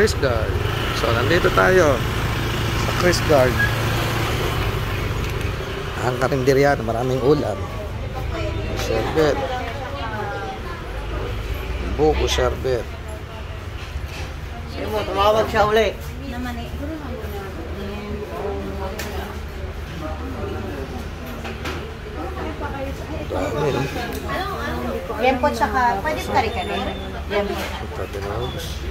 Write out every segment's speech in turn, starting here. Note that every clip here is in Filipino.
Chris Guard. So, nandito tayo sa Chris Guard. Ang karinderya na maraming ulam. Sherbet. Buko sherbet. Sige mo, tumawag siya uli. Naman eh. Dami, no? Yempo tsaka, pwede kari-kari. Yempo. Tatinabos.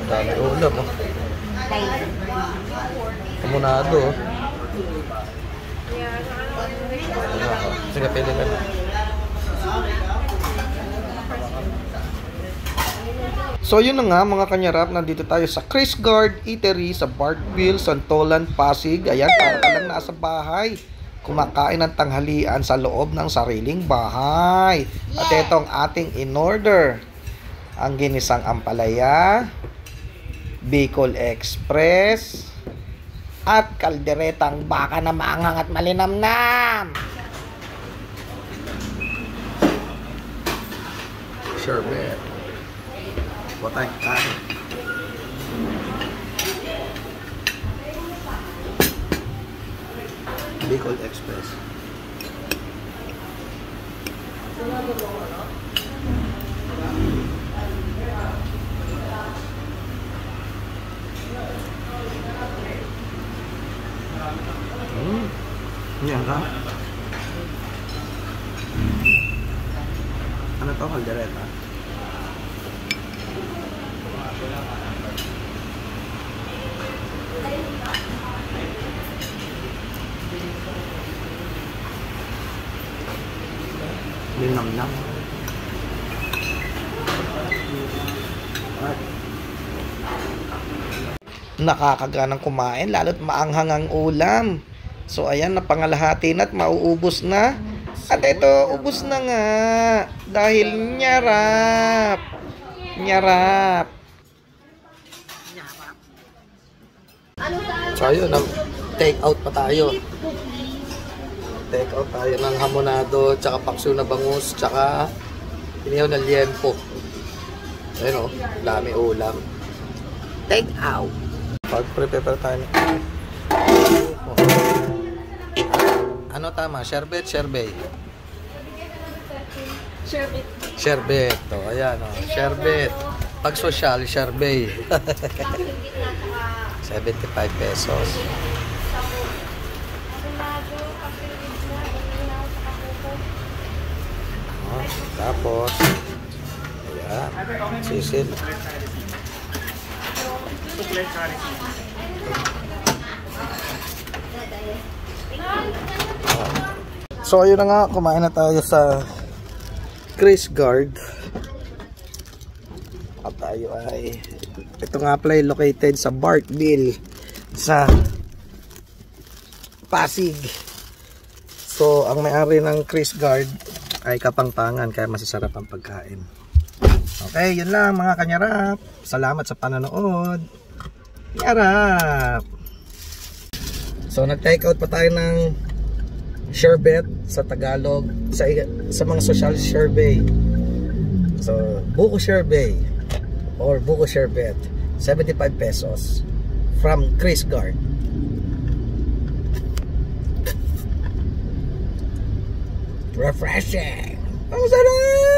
Dami ulam, oh. Kamunado, oh. Sige, pili ka na. So yun na nga mga kanyarap, nandito tayo sa Chris Guard Eatery sa Bartville, Santolan, Pasig. Ayan, para ka lang nasa bahay. Kumakain ng tanghalian sa loob ng sariling bahay. At ito ang ating in-order. Ang ginisang ampalaya, Bicol Express, at kalderetang baka na maanghang at malinamnam. Sherbet. Botay kanin. Bicol Express. Yan ka? Ano to? Kaldereta? Linamnam. Nakakaganang kumain, lalo't maanghang ang ulam. So ayan, napangalahati na at mauubos na. At ito, ubos na nga. Dahil nyarap. Nyarap. So ayun, take out pa tayo. Take out tayo ng hamonado, tsaka paksyo na bangus, tsaka inihaw na liempo. Ayun o, dami ulam. Take out. Pag-prepare tayo. Ano tama? Sherbet, sherbet? Sherbet. Sherbet. O, ayan o. Sherbet. Pag social, sherbet. 75 pesos. Tapos ayan, sisil. So ayun na nga, kumain na tayo sa Chris Guard. At tayo ay ito nga pala located sa Bartville sa Pasig. So ang may-ari ng Chris Guard ay Kapangpangan, kaya masasarap ang pagkain. Okay, yun lang mga kanyarap. Salamat sa panonood. Yarap! So nag-take out pa tayo ng sherbet sa Tagalog, sa mga social sherbet. So buko sherbet or buko sherbet, 75 pesos from Chris Guard. Refreshing! Ang sarap!